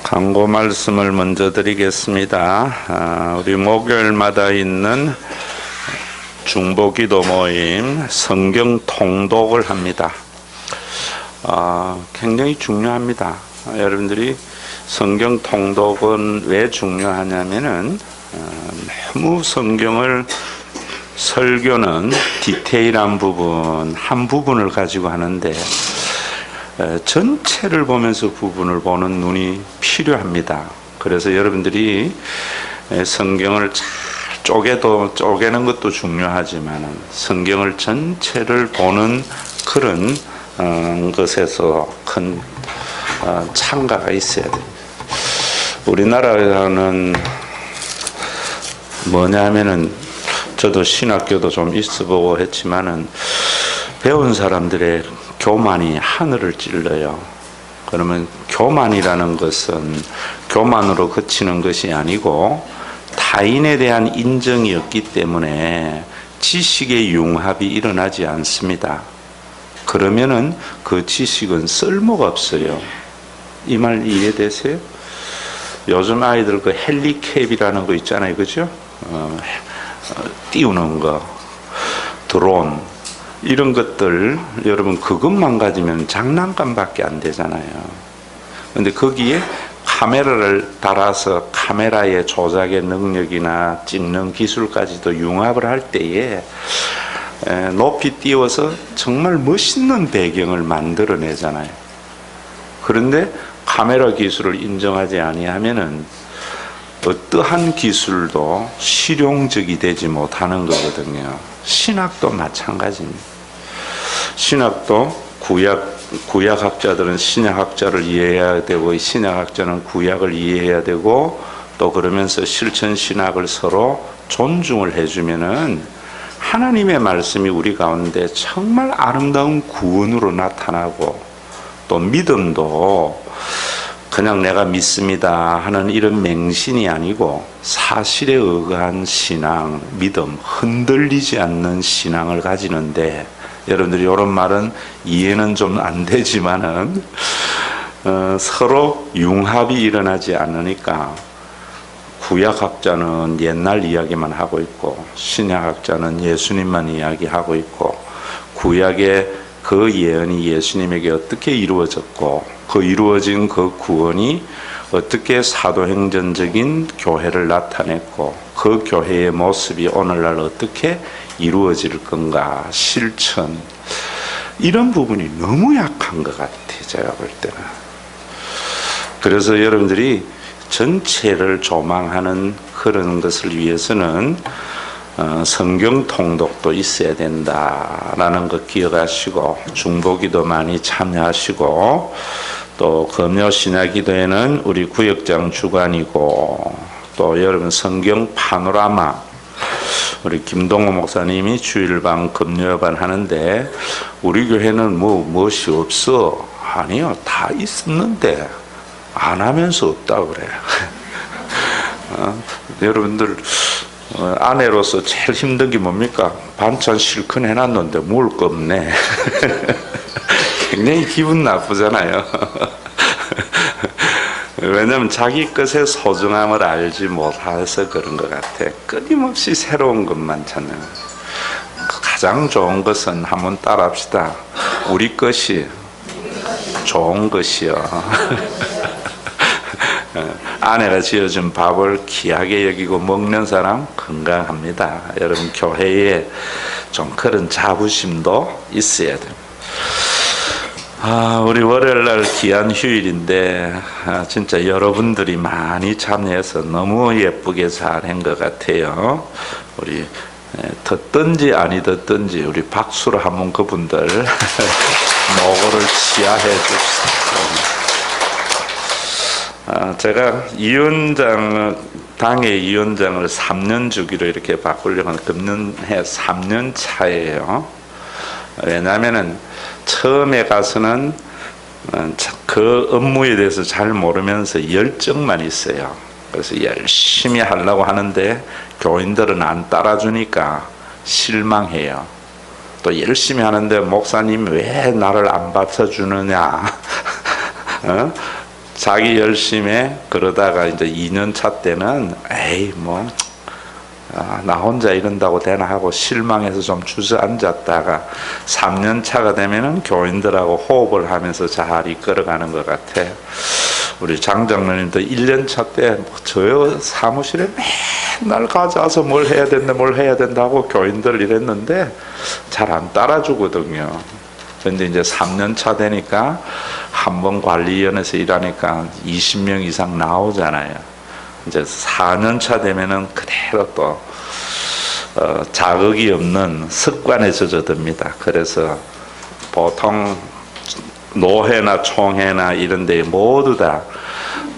광고 말씀을 먼저 드리겠습니다. 우리 목요일마다 있는 중보기도 모임 성경 통독을 합니다. 굉장히 중요합니다. 여러분들이 성경 통독은 왜 중요하냐면은 너무 성경을 설교는 디테일한 부분, 한 부분을 가지고 하는데 전체를 보면서 부분을 보는 눈이 필요합니다. 그래서 여러분들이 성경을 잘 쪼개는 것도 중요하지만 성경을 전체를 보는 그런 것에서 큰 창가가 있어야 됩니다. 우리나라는 뭐냐면은 저도 신학교도 좀 있어보고 했지만은 배운 사람들의 교만이 하늘을 찔러요. 그러면 교만이라는 것은 교만으로 그치는 것이 아니고 타인에 대한 인정이 없기 때문에 지식의 융합이 일어나지 않습니다. 그러면은 그 지식은 쓸모가 없어요. 이 말 이해되세요? 요즘 아이들 그 헬리캡이라는 거 있잖아요, 그죠? 띄우는 거, 드론, 이런 것들 여러분 그것만 가지면 장난감밖에 안 되잖아요. 근데 거기에 카메라를 달아서 카메라의 조작의 능력이나 찍는 기술까지도 융합을 할 때에 높이 띄워서 정말 멋있는 배경을 만들어내잖아요. 그런데 카메라 기술을 인정하지 아니하면은 어떠한 기술도 실용적이 되지 못하는 거거든요. 신학도 마찬가지입니다. 신학도 구약학자들은 신약학자를 이해해야 되고 신약학자는 구약을 이해해야 되고 또 그러면서 실천신학을 서로 존중을 해주면은 하나님의 말씀이 우리 가운데 정말 아름다운 구원으로 나타나고 또 믿음도 그냥 내가 믿습니다 하는 이런 맹신이 아니고 사실에 의거한 신앙, 믿음, 흔들리지 않는 신앙을 가지는데 여러분들이 이런 말은 이해는 좀 안 되지만은 서로 융합이 일어나지 않으니까 구약학자는 옛날 이야기만 하고 있고 신약학자는 예수님만 이야기하고 있고 구약의 그 예언이 예수님에게 어떻게 이루어졌고 그 이루어진 그 구원이 어떻게 사도행전적인 교회를 나타냈고 그 교회의 모습이 오늘날 어떻게 이루어질 건가 실천 이런 부분이 너무 약한 것 같아요. 제가 볼 때는. 그래서 여러분들이 전체를 조망하는 그런 것을 위해서는 성경 통독도 있어야 된다라는 것 기억하시고 중보기도 많이 참여하시고 또 금요 신야기도에는 우리 구역장 주관이고 또 여러분 성경 파노라마 우리 김동호 목사님이 주일반 금요반 하는데 우리 교회는 무엇이 없어? 아니요, 다 있었는데 안 하면서 없다 그래. 여러분들 아내로서 제일 힘든 게 뭡니까? 반찬 실컷 해놨는데 먹을 거 없네. 굉장히 기분 나쁘잖아요. 왜냐하면 자기 것의 소중함을 알지 못해서 그런 것 같아. 끊임없이 새로운 것만 찾는. 가장 좋은 것은 한번 따라합시다. 우리 것이 좋은 것이요. 아내가 지어준 밥을 귀하게 여기고 먹는 사람 건강합니다. 여러분 교회에 좀 그런 자부심도 있어야 됩니다. 우리 월요일날 귀한 휴일인데 진짜 여러분들이 많이 참여해서 너무 예쁘게 잘 한 것 같아요. 우리 듣든지 아니 듣든지 우리 박수로 한번 그분들 노고를 치하해 줍시다. 제가 당의 위원장을 3년 주기로 이렇게 바꾸려고 하는 금년해 3년 차예요. 왜냐하면은 처음에 가서는 그 업무에 대해서 잘 모르면서 열정만 있어요. 그래서 열심히 하려고 하는데 교인들은 안 따라주니까 실망해요. 또 열심히 하는데 목사님 왜 나를 안 받쳐주느냐 자기 열심히 그러다가 이제 2년 차 때는 에이 뭐 나 혼자 이런다고 되나 하고 실망해서 좀 주저앉았다가 3년 차가 되면은 교인들하고 호흡을 하면서 잘 이끌어가는 것 같아. 우리 장장로님도 1년 차 때 저 사무실에 맨날 가져와서 뭘 해야 된다 하고 교인들 이랬는데 잘 안 따라주거든요. 근데 이제 3년 차 되니까 한번 관리위원회에서 일하니까 20명 이상 나오잖아요. 이제 4년 차 되면은 그대로 또 자극이 없는 습관에 젖어듭니다. 그래서 보통 노회나 총회나 이런 데 모두 다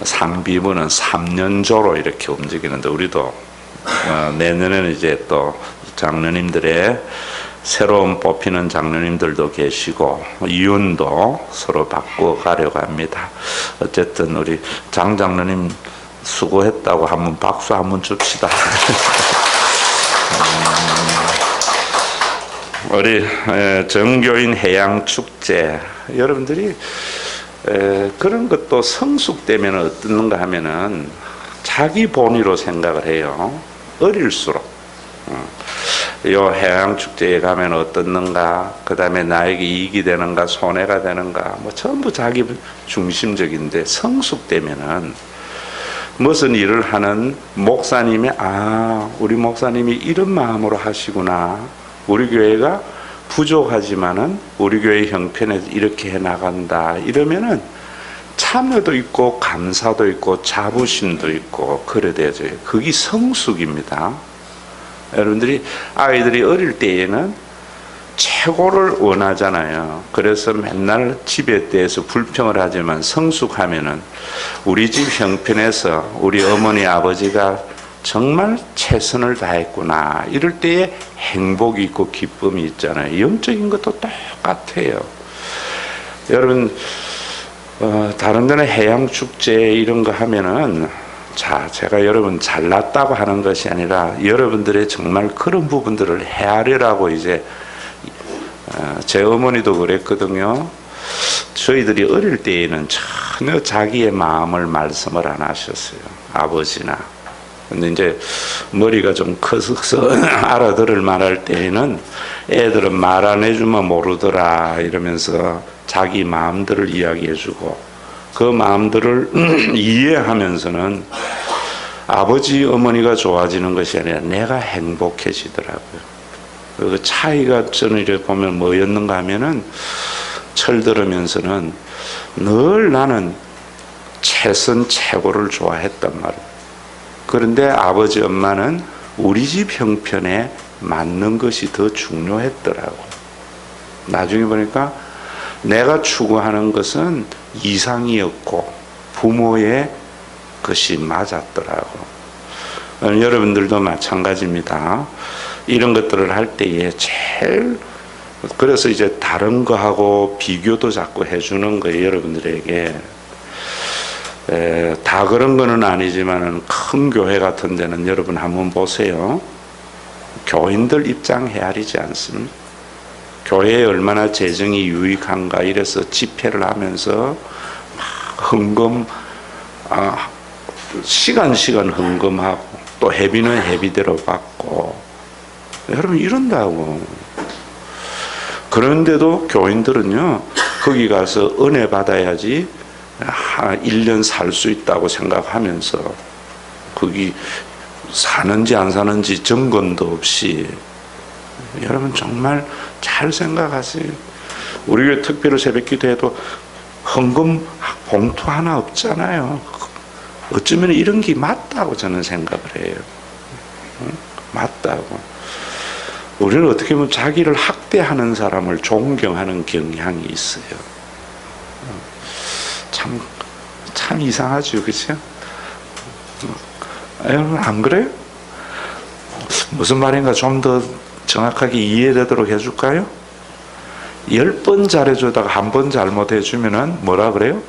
상비부는 3년조로 이렇게 움직이는데 우리도 내년에는 이제 또 장로님들의 새로운 뽑히는 장로님들도 계시고 이윤도 서로 바꿔가려고 합니다. 어쨌든 우리 장 장로님 수고했다고 한번 박수 한번 줍시다. 우리 정교인 해양축제 여러분들이 그런 것도 성숙되면 어떻는가 하면은 자기 본위로 생각을 해요. 어릴수록 요 해양축제에 가면 어떻는가, 그 다음에 나에게 이익이 되는가 손해가 되는가 뭐 전부 자기 중심적인데 성숙되면은 무슨 일을 하는 목사님이 우리 목사님이 이런 마음으로 하시구나, 우리 교회가 부족하지만은 우리 교회 형편에서 이렇게 해 나간다 이러면은 참여도 있고 감사도 있고 자부심도 있고 그래 되죠. 그게 성숙입니다. 여러분들이 아이들이 어릴 때에는 최고를 원하잖아요. 그래서 맨날 집에 대해서 불평을 하지만 성숙하면은 우리 집 형편에서 우리 어머니 아버지가 정말 최선을 다했구나 이럴 때에 행복이 있고 기쁨이 있잖아요. 영적인 것도 똑같아요. 여러분 다른 데는 해양축제 이런 거 하면은 제가 여러분 잘났다고 하는 것이 아니라 여러분들의 정말 그런 부분들을 헤아리라고 이제 제 어머니도 그랬거든요. 저희들이 어릴 때에는 전혀 자기의 마음을 말씀을 안 하셨어요. 아버지나. 근데 이제 머리가 좀 커서 알아들을 말할 때에는 애들은 말 안 해주면 모르더라 이러면서 자기 마음들을 이야기해주고 그 마음들을 이해하면서는 아버지 어머니가 좋아지는 것이 아니라 내가 행복해지더라고요. 그 차이가 저는 이렇게 보면 뭐였는가 하면은 철들으면서는 늘 나는 최선 최고를 좋아했단 말이에요. 그런데 아버지 엄마는 우리 집 형편에 맞는 것이 더 중요했더라고. 나중에 보니까 내가 추구하는 것은 이상이었고 부모의 것이 맞았더라고. 여러분들도 마찬가지입니다. 이런 것들을 할 때에 제일 그래서 이제 다른 거하고 비교도 자꾸 해주는 거예요. 여러분들에게 다 그런 거는 아니지만은 큰 교회 같은 데는 여러분 한번 보세요. 교인들 입장 헤아리지 않습니다. 교회에 얼마나 재정이 유익한가 이래서 집회를 하면서 막 헌금 시간 헌금하고 또 회비는 회비대로 받고 여러분 이런다고. 그런데도 교인들은요 거기 가서 은혜 받아야지 1년 살 수 있다고 생각하면서 거기 사는지 안 사는지 점검도 없이 여러분 정말 잘 생각하세요. 우리 교회 특별히 새벽기도해도 헌금 봉투 하나 없잖아요. 어쩌면 이런 게 맞다고 저는 생각을 해요. 맞다고. 우리는 어떻게 보면 자기를 학대하는 사람을 존경하는 경향이 있어요. 참 이상하죠, 그렇죠? 여러분 안 그래요? 무슨 말인가 좀 더 정확하게 이해되도록 해줄까요? 10번 잘해주다가 한 번 잘못해주면은 뭐라 그래요?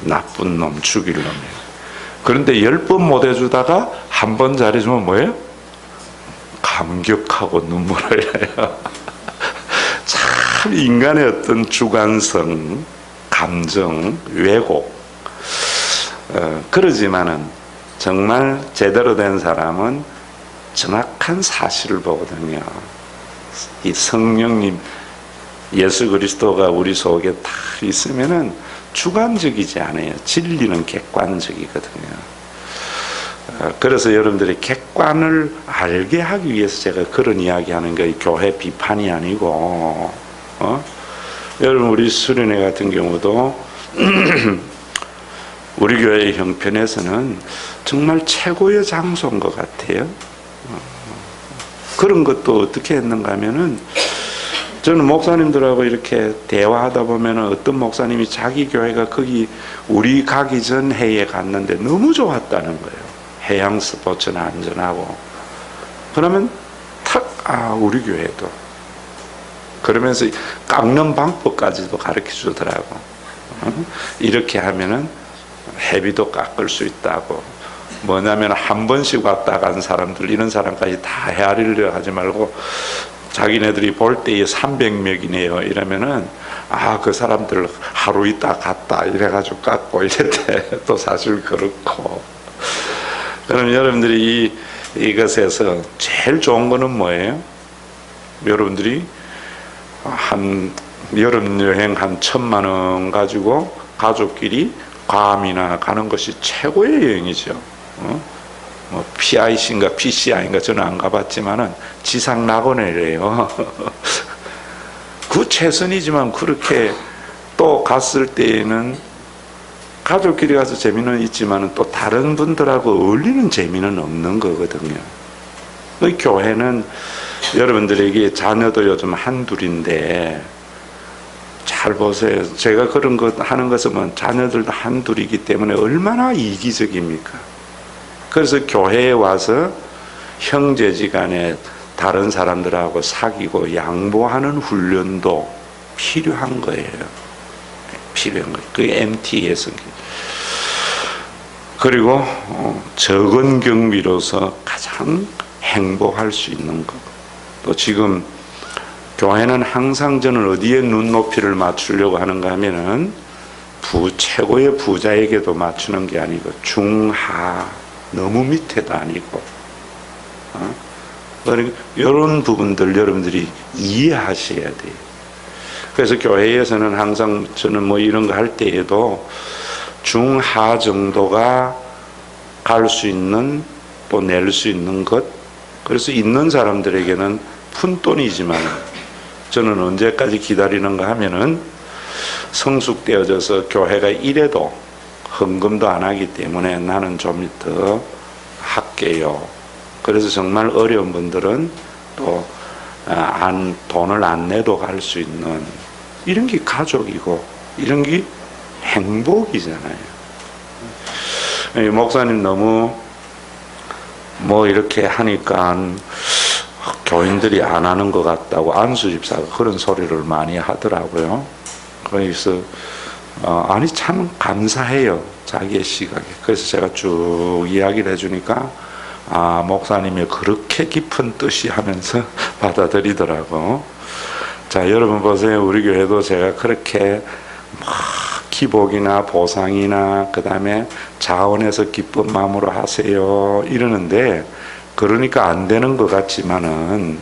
나쁜 놈, 죽일 놈이에요. 그런데 10번 못해주다가 한 번 잘해주면 뭐예요? 감격하고 눈물 흘려요. 참 인간의 어떤 주관성, 감정, 왜곡 그러지만은 정말 제대로 된 사람은 정확한 사실을 보거든요. 이 성령님 예수 그리스도가 우리 속에 다 있으면은 주관적이지 않아요. 진리는 객관적이거든요. 그래서 여러분들이 객관을 알게 하기 위해서 제가 그런 이야기하는 거예요. 교회 비판이 아니고, 여러분 우리 수련회 같은 경우도 우리 교회 형편에서는 정말 최고의 장소인 것 같아요. 그런 것도 어떻게 했는가 하면은, 저는 목사님들하고 이렇게 대화하다 보면은 어떤 목사님이 자기 교회가 거기 우리 가기 전 해에 갔는데 너무 좋았다는 거예요. 해양 스포츠는 안전하고. 그러면 우리 교회도. 그러면서 깎는 방법까지도 가르쳐 주더라고. 이렇게 하면은 회비도 깎을 수 있다고. 뭐냐면 한 번씩 왔다 간 사람들, 이런 사람까지 다 헤아리려 하지 말고 자기네들이 볼 때에 300명이네요 이러면은 그 사람들 하루 있다 갔다 이래가지고 깎고 이랬대. 또 사실 그렇고. 그럼 여러분들이 이것에서 제일 좋은 거는 뭐예요? 여러분들이 한 여름 여행 한 1,000만 원 가지고 가족끼리 괌이나 가는 것이 최고의 여행이죠. 뭐 PIC인가 PCI인가 저는 안 가봤지만은 지상 낙원이래요. 그 최선이지만 그렇게 또 갔을 때에는 가족끼리 가서 재미는 있지만은 또 다른 분들하고 어울리는 재미는 없는 거거든요. 그 교회는 여러분들에게 자녀도 요즘 한둘인데 잘 보세요. 제가 그런 것 하는 것은 자녀들도 한둘이기 때문에 얼마나 이기적입니까? 그래서 교회에 와서 형제지간에 다른 사람들하고 사귀고 양보하는 훈련도 필요한 거예요. 필요한 거예요. 그게 MT에서. 그리고 적은 경비로서 가장 행복할 수 있는 것. 또 지금 교회는 항상 저는 어디에 눈높이를 맞추려고 하는가 하면은 최고의 부자에게도 맞추는 게 아니고 중하, 너무 밑에도 아니고, 그러니까 이런 부분들 여러분들이 이해하셔야 돼요. 그래서 교회에서는 항상 저는 뭐 이런 거 할 때에도 중하 정도가 갈 수 있는 또 낼 수 있는 것, 그래서 있는 사람들에게는 푼돈이지만 저는 언제까지 기다리는가 하면은 성숙되어져서 교회가 이래도 헌금도 안 하기 때문에 나는 좀 더 할게요. 그래서 정말 어려운 분들은 또 돈을 안 내도 갈 수 있는 이런 게 가족이고 이런 게 행복이잖아요. 목사님 너무 뭐 이렇게 하니까 교인들이 안 하는 것 같다고 안수 집사가 그런 소리를 많이 하더라고요. 그래서 아니 참 감사해요, 자기의 시각에. 그래서 제가 쭉 이야기를 해주니까 목사님이 그렇게 깊은 뜻이 하면서 받아들이더라고. 자, 여러분 보세요. 우리 교회도 제가 그렇게 막 기복이나 보상이나 그 다음에 자원해서 기쁜 마음으로 하세요 이러는데, 그러니까 안 되는 것 같지만은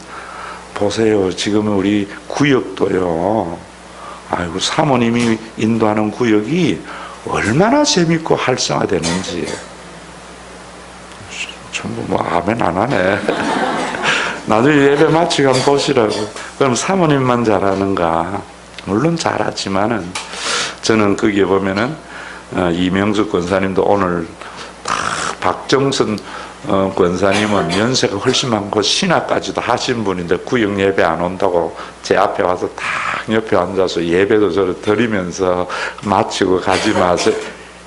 보세요. 지금 우리 구역도요, 아이고 사모님이 인도하는 구역이 얼마나 재밌고 활성화되는지. 전부 뭐 아멘 안 하네. 나중에 예배 마치고 한번 보시라고. 그럼 사모님만 잘하는가? 물론 잘하지만은 저는 거기에 보면은 이명숙 권사님도 오늘 다 박정선 권사님은 연세가 훨씬 많고 신학까지도 하신 분인데 구역 예배 안 온다고 제 앞에 와서 딱 옆에 앉아서 예배도 저를 드리면서 마치고 가지 마세요.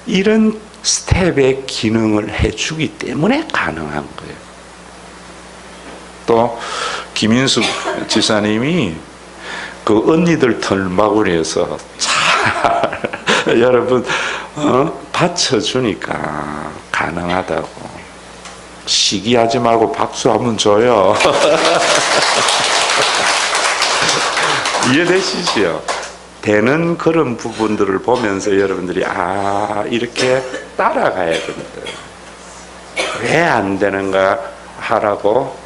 이런 스텝의 기능을 해주기 때문에 가능한 거예요. 또 김인숙 지사님이 그 언니들 털마구리에서 잘 여러분 받쳐주니까 가능하다고. 시기하지 말고 박수 한번 줘요. 이해되시죠? 되는 그런 부분들을 보면서 여러분들이 이렇게 따라가야 된다. 왜 안 되는가 하라고.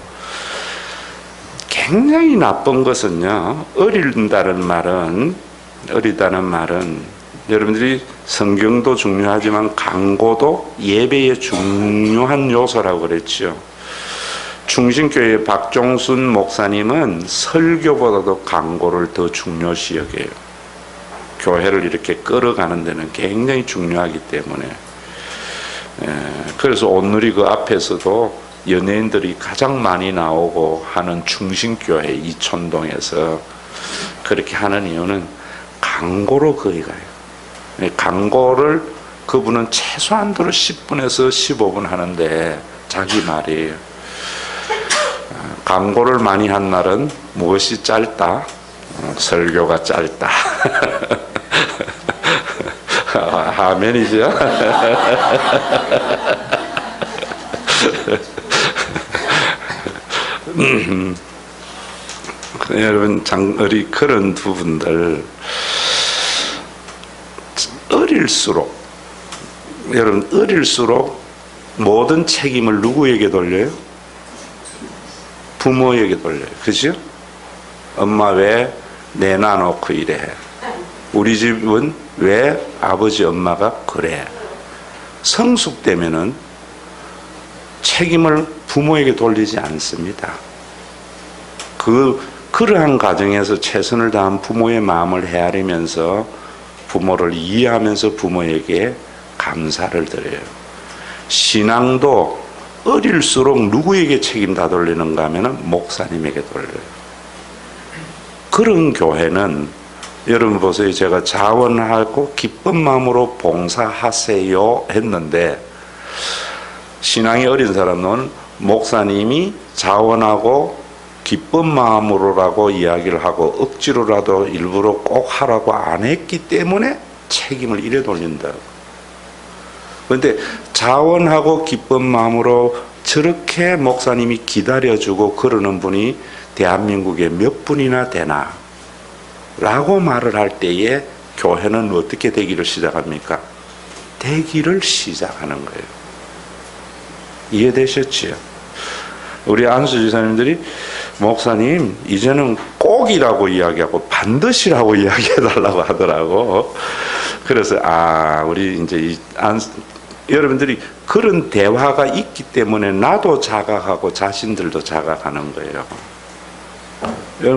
굉장히 나쁜 것은요, 어리다는 말은 여러분들이 성경도 중요하지만 강고도 예배의 중요한 요소라고 그랬죠. 충신교회 박종순 목사님은 설교보다도 강고를 더 중요시 여겨요. 교회를 이렇게 끌어가는 데는 굉장히 중요하기 때문에. 그래서 오늘이 그 앞에서도 연예인들이 가장 많이 나오고 하는 충신교회 이촌동에서 그렇게 하는 이유는 강고로 거기 가요. 강고를 그분은 최소한도로 10분에서 15분 하는데 자기 말이에요. 강고를 많이 한 날은 무엇이 짧다? 설교가 짧다. 아멘이죠. 여러분, 그런 부분들 어릴수록 모든 책임을 누구에게 돌려요? 부모에게 돌려요. 그죠? 엄마 왜 내놔놓고 이래? 우리 집은 왜 아버지 엄마가 그래? 성숙되면은 책임을 부모에게 돌리지 않습니다. 그러한 과정에서 최선을 다한 부모의 마음을 헤아리면서 부모를 이해하면서 부모에게 감사를 드려요. 신앙도 어릴수록 누구에게 책임 다 돌리는가 하면 목사님에게 돌려요. 그런 교회는 여러분 보세요. 제가 자원하고 기쁜 마음으로 봉사하세요 했는데 신앙이 어린 사람은 목사님이 자원하고 기쁜 마음으로라고 이야기를 하고 억지로라도 일부러 꼭 하라고 안 했기 때문에 책임을 이래 돌린다. 그런데 자원하고 기쁜 마음으로 저렇게 목사님이 기다려주고 그러는 분이 대한민국에 몇 분이나 되나? 라고 말을 할 때에 교회는 어떻게 되기를 시작합니까? 되기를 시작하는 거예요. 이해되셨지요? 우리 안수 지사님들이 목사님 이제는 꼭이라고 이야기하고 반드시라고 이야기해달라고 하더라고. 그래서 우리 이제 여러분들이 그런 대화가 있기 때문에 나도 자각하고 자신들도 자각하는 거예요.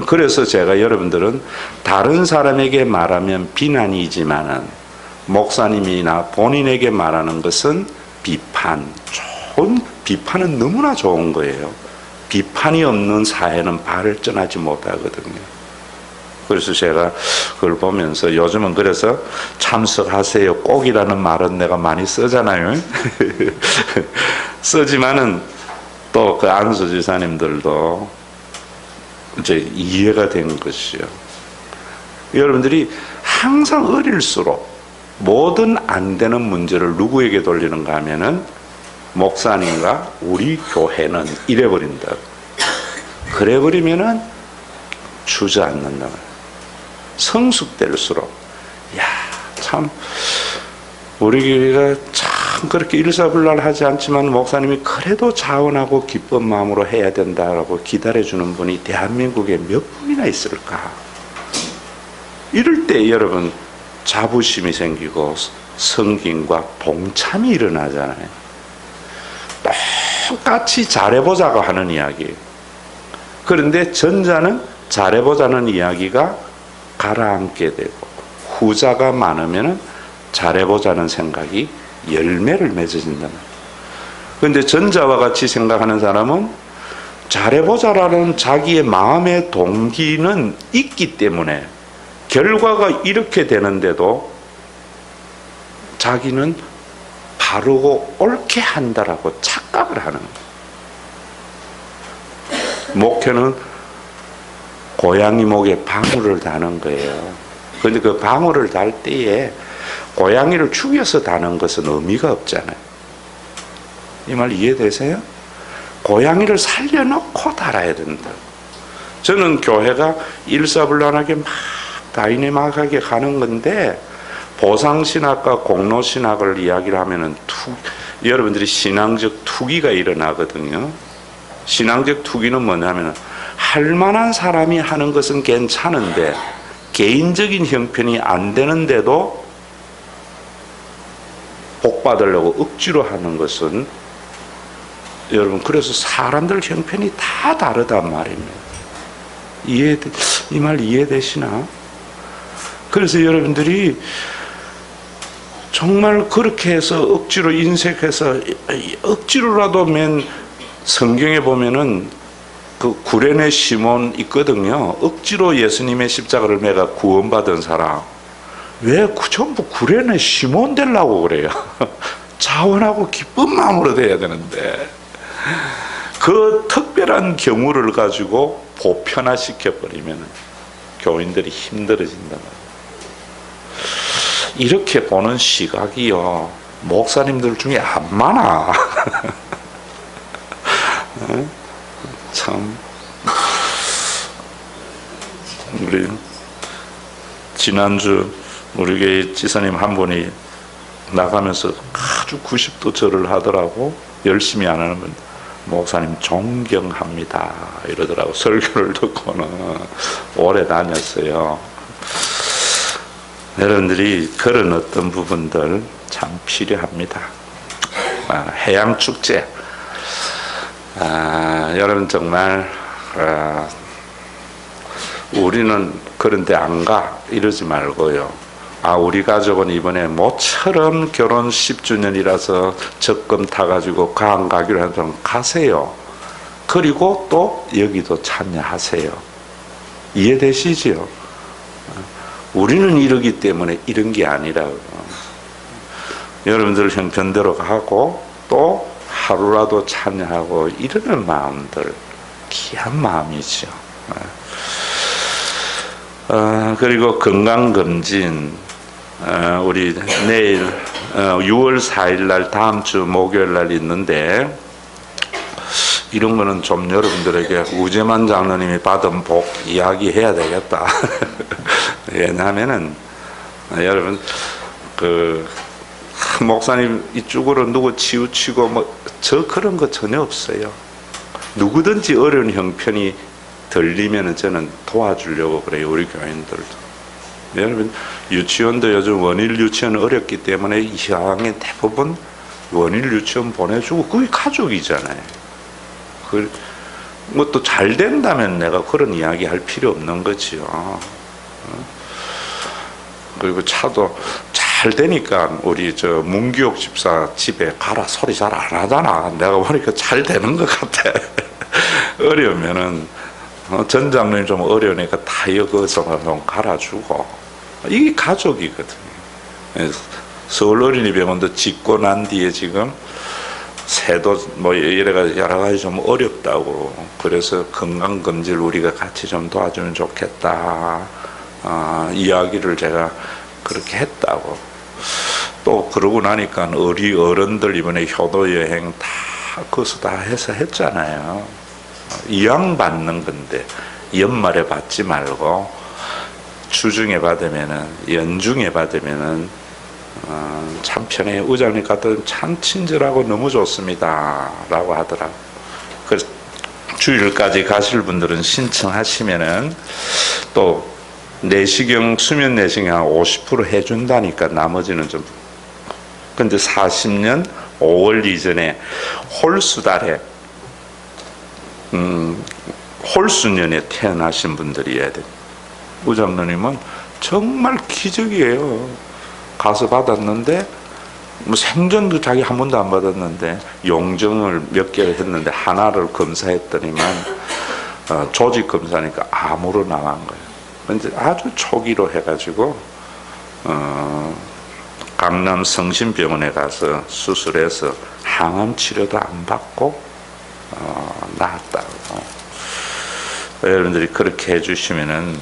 그래서 제가 여러분들은 다른 사람에게 말하면 비난이지만은 목사님이나 본인에게 말하는 것은 비판. 비판은 너무나 좋은 거예요. 비판이 없는 사회는 발전하지 못하거든요. 그래서 제가 그걸 보면서 요즘은 그래서 참석하세요 꼭이라는 말은 내가 많이 쓰잖아요. 쓰지만은 또 그 안수 지사님들도 이제 이해가 된 것이요. 여러분들이 항상 어릴수록 모든 안 되는 문제를 누구에게 돌리는가 하면은 목사님과 우리 교회는 이래버린다. 그래버리면은 주저앉는다. 성숙될수록 참 우리 교회가 참 그렇게 일사불란하지 않지만 목사님이 그래도 자원하고 기쁜 마음으로 해야 된다라고 기다려주는 분이 대한민국에 몇 분이나 있을까? 이럴 때 여러분 자부심이 생기고 성김과 동참이 일어나잖아요. 똑같이 잘해보자고 하는 이야기예요. 그런데 전자는 잘해보자는 이야기가 가라앉게 되고 후자가 많으면 잘해보자는 생각이 열매를 맺어진다. 그런데 전자와 같이 생각하는 사람은 잘해보자라는 자기의 마음의 동기는 있기 때문에 결과가 이렇게 되는데도 자기는 바르고 옳게 한다라고 착각을 하는 거예요. 목회는 고양이 목에 방울을 다는 거예요. 그런데 그 방울을 달 때에 고양이를 죽여서 다는 것은 의미가 없잖아요. 이 말 이해되세요? 고양이를 살려놓고 달아야 된다. 저는 교회가 일사불란하게 막 다이내믹하게 가는 건데, 보상신학과 공로신학을 이야기를 하면은 여러분들이 신앙적 투기가 일어나거든요. 신앙적 투기는 뭐냐면, 할 만한 사람이 하는 것은 괜찮은데 개인적인 형편이 안 되는데도 복 받으려고 억지로 하는 것은, 여러분, 그래서 사람들 형편이 다 다르단 말입니다. 이 말 이해되시나? 그래서 여러분들이 정말 그렇게 해서 억지로 인색해서 억지로라도 맨 성경에 보면은 그 구레네 시몬 있거든요. 억지로 예수님의 십자가를 매가 구원받은 사람. 왜 전부 구레네 시몬 되려고 그래요? 자원하고 기쁜 마음으로 돼야 되는데, 그 특별한 경우를 가지고 보편화시켜 버리면 교인들이 힘들어진단 말이에요. 이렇게 보는 시각이요, 목사님들 중에 안 많아. 참, 우리 지난주 우리 교회 지사님 한 분이 나가면서 아주 90도 절을 하더라고. 열심히 안 하는 분, 목사님 존경합니다 이러더라고. 설교를 듣고는 오래 다녔어요. 여러분들이 그런 어떤 부분들 참 필요합니다. 해양축제, 여러분 정말 우리는 그런데 안 가 이러지 말고요. 우리 가족은 이번에 모처럼 결혼 10주년이라서 적금 타가지고 안 가기로 한 사람 가세요. 그리고 또 여기도 참여하세요. 이해되시죠? 우리는 이러기 때문에 이런 게 아니라, 여러분들 형편대로 하고 또 하루라도 참여하고 이러는 마음들, 귀한 마음이죠. 그리고 건강검진, 우리 내일 6월 4일 날 다음 주 목요일 날 있는데, 이런 거는 좀 여러분들에게 우재만 장로님이 받은 복 이야기해야 되겠다. 왜냐하면은 여러분, 목사님 이쪽으로 누구 치우치고 저 그런 거 전혀 없어요. 누구든지 어려운 형편이 들리면은 저는 도와주려고 그래요. 우리 교인들도. 여러분, 유치원도 요즘 원일 유치원 어렵기 때문에 이 향에 대부분 원일 유치원 보내주고, 그게 가족이잖아요. 뭐 또 잘 된다면 내가 그런 이야기 할 필요 없는 거지요. 그리고 차도 잘 되니까 우리 문기옥 집사 집에 가라 소리 잘 안 하잖아. 내가 보니까 잘 되는 것 같아. 어려우면은 전 장로님 좀 어려우니까 타이어거서 좀 갈아주고, 이게 가족이거든요. 서울 어린이병원도 짓고 난 뒤에 지금 새도 여러 가지 좀 어렵다고, 그래서 건강검진을 우리가 같이 좀 도와주면 좋겠다, 이야기를 제가 그렇게 했다고. 또 그러고 나니까 우리 어른들 이번에 효도 여행 다 거기서 다 해서 했잖아요. 이왕 받는 건데 연말에 받지 말고 주중에 받으면은, 연중에 받으면은 참 편해. 우장님 같은 참 친절하고 너무 좋습니다 라고 하더라고. 그래서 주일까지 가실 분들은 신청하시면은 또 내시경, 수면 내시경 한 50% 해준다니까. 나머지는 좀. 근데 40년 5월 이전에 홀수달에 홀수년에 태어나신 분들이어야 돼. 우장로님은 정말 기적이에요. 가서 받았는데, 뭐 생전도 자기 한 번도 안 받았는데 용정을 몇 개를 했는데 하나를 검사했더니만 조직 검사니까 암으로 나간 거예요. 근데 아주 초기로 해가지고 강남 성심병원에 가서 수술해서 항암 치료도 안 받고 나았다고. 여러분들이 그렇게 해주시면은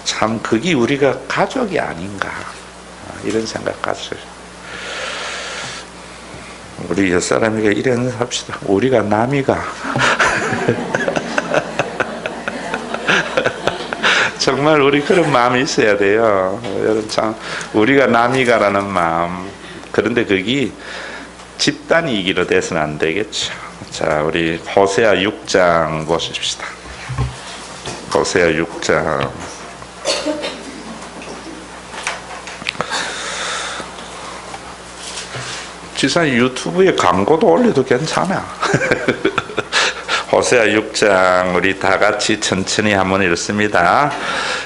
참 그게 우리가 가족이 아닌가, 이런 생각까지. 우리 옆사람에게 이런 합시다. 우리가 남이가 정말 우리 그런 마음이 있어야 돼요. 여러분 참 우리가 남이가라는 마음. 그런데 그게 집단 이기로 돼서는 안 되겠죠. 자, 우리 호세아 6장 보십시다. 호세아 6장. 지사 유튜브에 광고도 올려도 괜찮아. 호세아 6장 우리 다 같이 천천히 한번 읽습니다.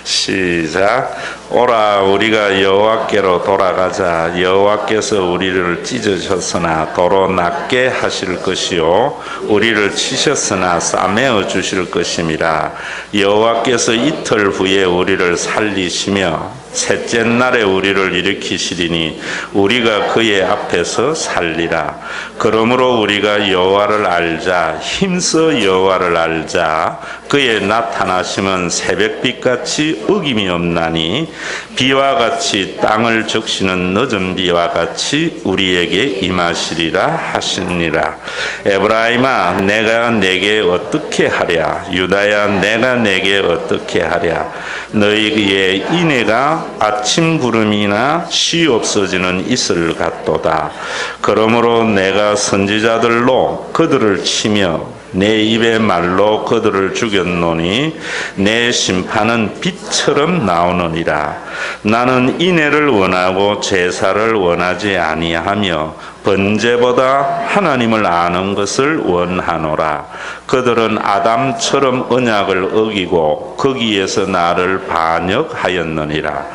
시작. 오라 우리가 여호와께로 돌아가자. 여호와께서 우리를 찢으셨으나 도로 낫게 하실 것이요 우리를 치셨으나 싸매어 주실 것임이라. 여호와께서 이틀 후에 우리를 살리시며 셋째 날에 우리를 일으키시리니 우리가 그의 앞에서 살리라. 그러므로 우리가 여호와를 알자. 힘써 여호와를 알자. 그의 나타나심은 새벽빛같이 어김이 없나니 비와 같이 땅을 적시는 늦은 비와 같이 우리에게 임하시리라 하시니라. 에브라임아 내가 내게 어떻게 하랴. 유다야 내가 내게 어떻게 하랴. 너희의 인애가 아침 구름이나 쉬 없어지는 이슬 같도다. 그러므로 내가 선지자들로 그들을 치며 내 입의 말로 그들을 죽였노니 내 심판은 빛처럼 나오느니라. 나는 인애를 원하고 제사를 원하지 아니하며 번제보다 하나님을 아는 것을 원하노라. 그들은 아담처럼 언약을 어기고 거기에서 나를 반역하였느니라.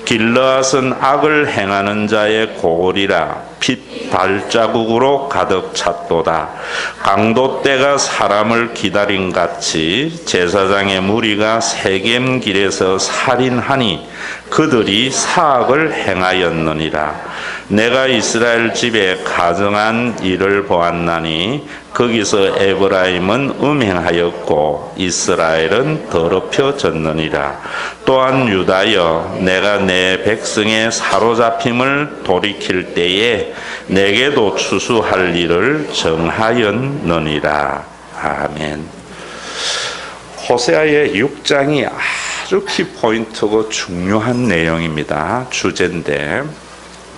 길르앗은 악을 행하는 자의 고골이라. 핏 발자국으로 가득 찼도다. 강도 때가 사람을 기다린 같이 제사장의 무리가 세겜 길에서 살인하니 그들이 사악을 행하였느니라. 내가 이스라엘 집에 가정한 일을 보았나니 거기서 에브라임은 음행하였고 이스라엘은 더럽혀졌느니라. 또한 유다여 내가 내 백성의 사로잡힘을 돌이킬 때에 내게도 추수할 일을 정하였느니라. 아멘. 호세아의 6장이 아주 키포인트고 중요한 내용입니다. 주제인데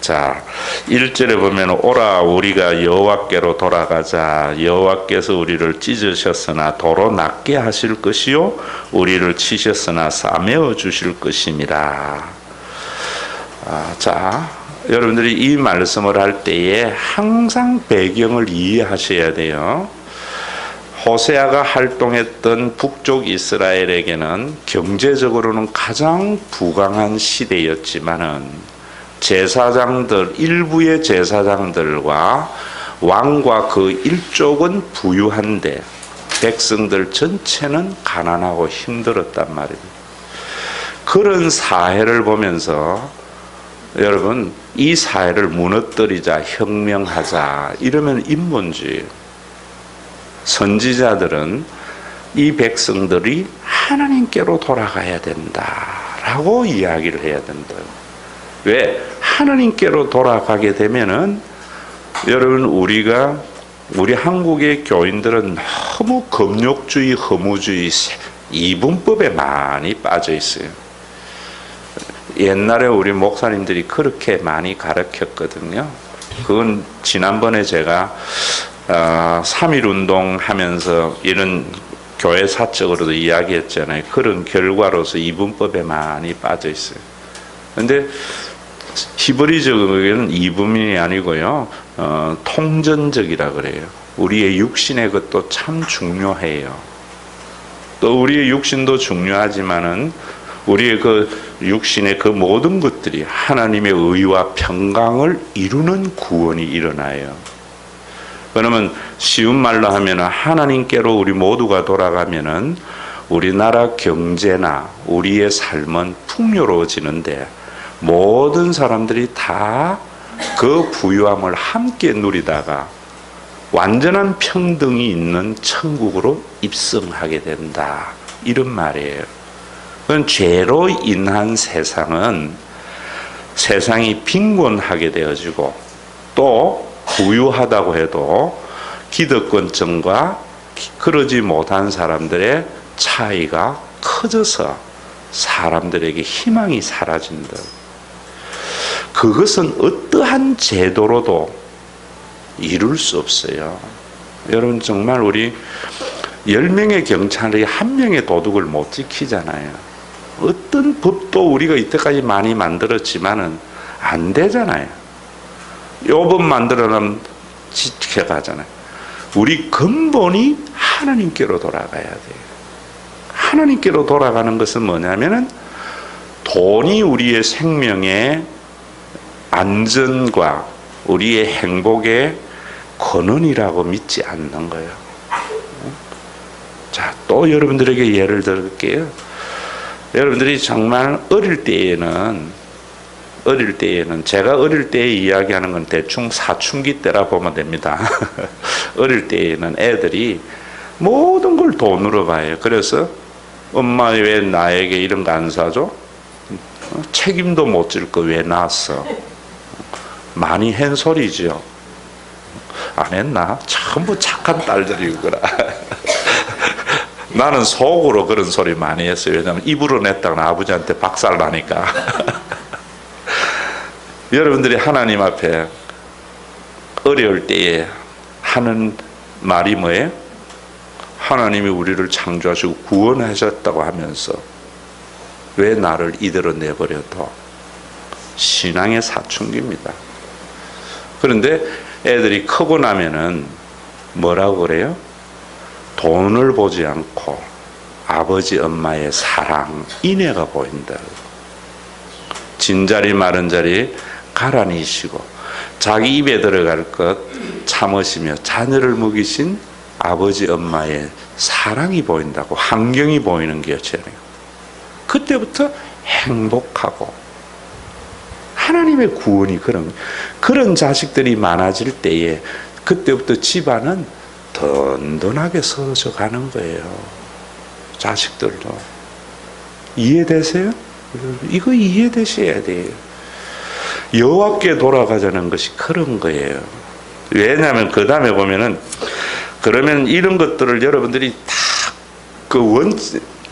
자, 1절에 보면 오라 우리가 여호와께로 돌아가자. 여호와께서 우리를 찢으셨으나 도로 낫게 하실 것이요 우리를 치셨으나 싸매어 주실 것임이라. 자, 여러분들이 이 말씀을 할 때에 항상 배경을 이해하셔야 돼요. 호세아가 활동했던 북쪽 이스라엘에게는 경제적으로는 가장 부강한 시대였지만은 제사장들, 일부의 제사장들과 왕과 그 일족은 부유한데 백성들 전체는 가난하고 힘들었단 말입니다. 그런 사회를 보면서 여러분 이 사회를 무너뜨리자, 혁명하자 이러면 인본주의. 선지자들은 이 백성들이 하나님께로 돌아가야 된다라고 이야기를 해야 된다. 왜? 하나님께로 돌아가게 되면은 여러분 우리 한국의 교인들은 너무 금욕주의, 허무주의 이분법에 많이 빠져 있어요. 옛날에 우리 목사님들이 그렇게 많이 가르쳤거든요. 그건 지난번에 제가 3.1 운동 하면서 이런 교회 사적으로도 이야기했잖아요. 그런 결과로서 이분법에 많이 빠져 있어요. 근데 히브리적으로는 이분이 아니고요, 통전적이라 그래요. 우리의 육신의 것도 참 중요해요. 또 우리의 육신도 중요하지만은 우리의 그 육신의 그 모든 것들이 하나님의 의와 평강을 이루는 구원이 일어나요. 그러면 쉬운 말로 하면 하나님께로 우리 모두가 돌아가면은 우리나라 경제나 우리의 삶은 풍요로워지는데 모든 사람들이 다 그 부유함을 함께 누리다가 완전한 평등이 있는 천국으로 입성하게 된다. 이런 말이에요. 그건 죄로 인한 세상이 빈곤하게 되어지고 또 부유하다고 해도 기득권층과 그러지 못한 사람들의 차이가 커져서 사람들에게 희망이 사라진다. 그것은 어떠한 제도로도 이룰 수 없어요. 여러분, 정말 우리 10명의 경찰이 1명의 도둑을 못 지키잖아요. 어떤 법도 우리가 이때까지 많이 만들었지만은 안 되잖아요. 요 법 만들어놓으면 지켜가잖아요. 우리 근본이 하나님께로 돌아가야 돼요. 하나님께로 돌아가는 것은 뭐냐면은 돈이 우리의 생명의 안전과 우리의 행복의 근원이라고 믿지 않는 거예요. 자, 또 여러분들에게 예를 들을게요. 여러분들이 정말 어릴 때에는 제가 어릴 때 이야기하는 건 대충 사춘기 때라 보면 됩니다. 어릴 때에는 애들이 모든 걸 돈으로 봐요. 그래서 엄마 왜 나에게 이런 거 안 사줘? 책임도 못 질 거 왜 낳았어? 많이 한 소리죠. 안 했나? 전부 착한 딸들이구나. 나는 속으로 그런 소리 많이 했어요. 왜냐하면 입으로 냈다가 아버지한테 박살 나니까. 여러분들이 하나님 앞에 어려울 때에 하는 말이 뭐예요? 하나님이 우리를 창조하시고 구원하셨다고 하면서 왜 나를 이대로 내버려둬? 신앙의 사춘기입니다. 그런데 애들이 크고 나면은 뭐라고 그래요? 돈을 보지 않고 아버지 엄마의 사랑, 인애가 보인다. 진자리 마른 자리 가라니시고 자기 입에 들어갈 것 참으시며 자녀를 먹이신 아버지 엄마의 사랑이 보인다고, 환경이 보이는 게 죄네요. 그때부터 행복하고 하나님의 구원이 그런 자식들이 많아질 때에 그때부터 집안은 든든하게 서져 가는 거예요. 자식들도. 이해되세요? 이거 이해되셔야 돼요. 여호와께 돌아가자는 것이 그런 거예요. 왜냐하면 그 다음에 보면은 그러면 이런 것들을 여러분들이 다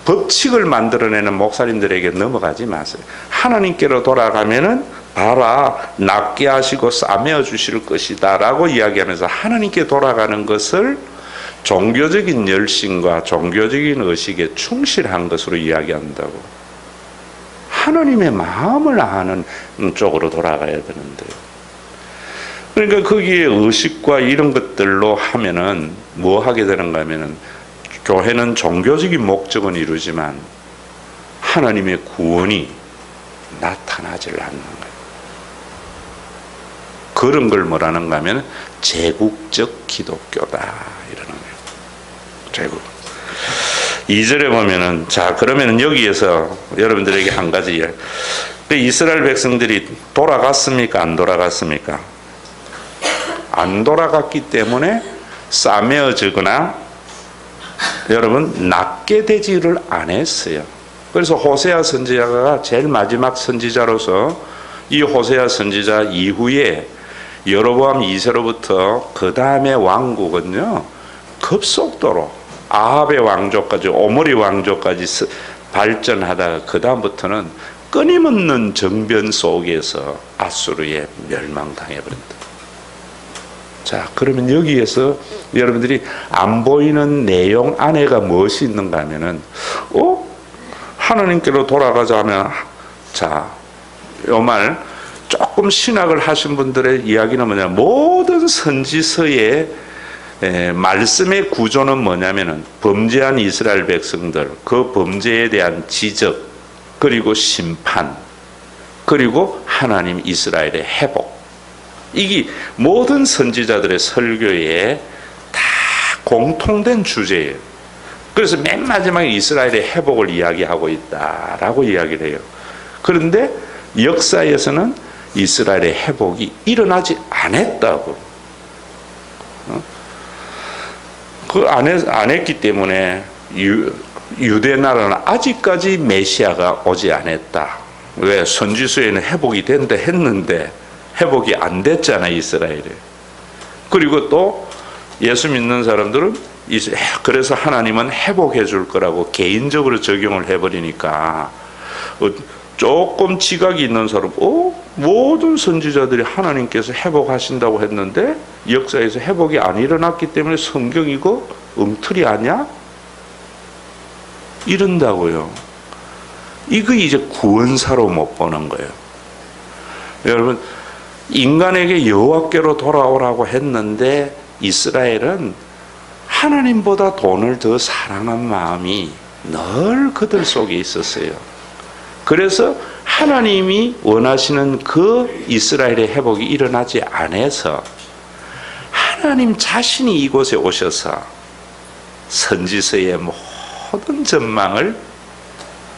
법칙을 만들어내는 목사님들에게 넘어가지 마세요. 하나님께로 돌아가면은 봐라, 낫게 하시고 싸매어 주실 것이다 라고 이야기하면서 하나님께 돌아가는 것을 종교적인 열심과 종교적인 의식에 충실한 것으로 이야기한다고. 하나님의 마음을 아는 쪽으로 돌아가야 되는데, 그러니까 거기에 의식과 이런 것들로 하면은 뭐 하게 되는가 하면은 교회는 종교적인 목적은 이루지만 하나님의 구원이 나타나질 않는 거예요. 그런 걸 뭐라는가 하면 제국적 기독교다 이러는 거예요. 제국. 2절에 보면은, 자, 그러면은 여기에서 여러분들에게 한 가지 이야기. 이스라엘 백성들이 돌아갔습니까? 안 돌아갔습니까? 안 돌아갔기 때문에 싸매어지거나 여러분 낫게 되지를 안 했어요. 그래서 호세아 선지자가 제일 마지막 선지자로서 이 호세아 선지자 이후에 여로보암 2세로부터 그 다음에 왕국은요 급속도로 아합의 왕조까지 오므리 왕조까지 발전하다가 그 다음부터는 끊임없는 정변 속에서 아수르에 멸망당해버린다. 자, 그러면 여기에서 여러분들이 안 보이는 내용 안에가 무엇이 있는가 하면은 하나님께로 돌아가자면, 자, 요 말 조금 신학을 하신 분들의 이야기는 뭐냐, 모든 선지서의 말씀의 구조는 뭐냐면은 범죄한 이스라엘 백성들, 그 범죄에 대한 지적, 그리고 심판, 그리고 하나님 이스라엘의 회복, 이게 모든 선지자들의 설교에 다 공통된 주제예요. 그래서 맨 마지막에 이스라엘의 회복을 이야기하고 있다라고 이야기를 해요. 그런데 역사에서는 이스라엘의 회복이 일어나지 않았다고. 안 했기 때문에 유대 나라는 아직까지 메시아가 오지 않았다. 왜? 선지서에는 회복이 된다 했는데 회복이 안 됐잖아요, 이스라엘에. 그리고 또 예수 믿는 사람들은 그래서 하나님은 회복해 줄 거라고 개인적으로 적용을 해버리니까 조금 지각이 있는 사람, 모든 선지자들이 하나님께서 회복하신다고 했는데 역사에서 회복이 안 일어났기 때문에 성경 이거 엉터리 아니야? 이런다고요. 이거 이제 구원사로 못 보는 거예요. 여러분, 인간에게 여호와께로 돌아오라고 했는데 이스라엘은 하나님보다 돈을 더 사랑한 마음이 늘 그들 속에 있었어요. 그래서 하나님이 원하시는 그 이스라엘의 회복이 일어나지 않아서 하나님 자신이 이곳에 오셔서 선지서의 모든 전망을